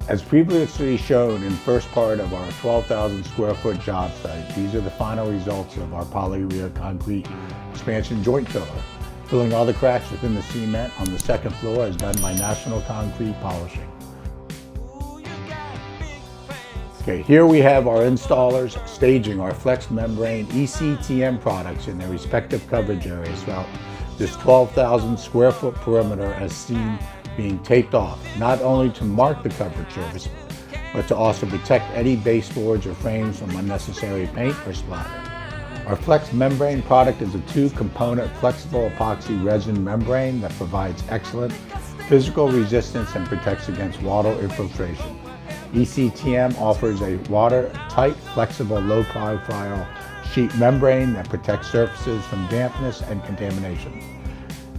As previously shown in the first part of our 12,000 square foot job site, these are the final results of our polyurea concrete expansion joint filler. Filling all the cracks within the cement on the second floor is done by National Concrete Polishing. Okay, here we have our installers staging our flex membrane ECTM products in their respective coverage areas throughout this 12,000 square foot perimeter, as seen being taped off, not only to mark the coverage surface, but to also protect any baseboards or frames from unnecessary paint or splatter. Our flex membrane product is a two-component flexible epoxy resin membrane that provides excellent physical resistance and protects against water infiltration. ECTM offers a watertight, flexible, low-profile sheet membrane that protects surfaces from dampness and contamination.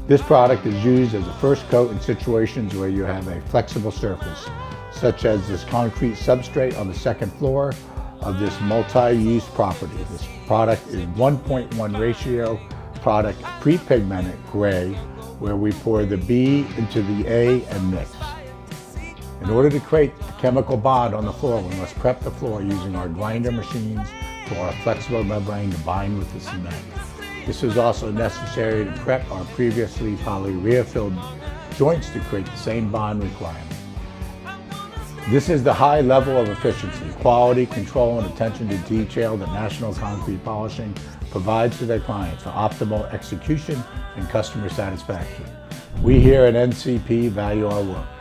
This product is used as a first coat in situations where you have a flexible surface, such as this concrete substrate on the second floor of this multi-use property. This product is 1.1 ratio product, pre-pigmented gray, where we pour the B into the A and mix. In order to create a chemical bond on the floor, we must prep the floor using our grinder machines for our flexible membrane to bind with the cement. This is also necessary to prep our previously polyurea filled joints to create the same bond requirement. This is the high level of efficiency, quality, control, and attention to detail that National Concrete Polishing provides to their clients for optimal execution and customer satisfaction. We here at NCP value our work.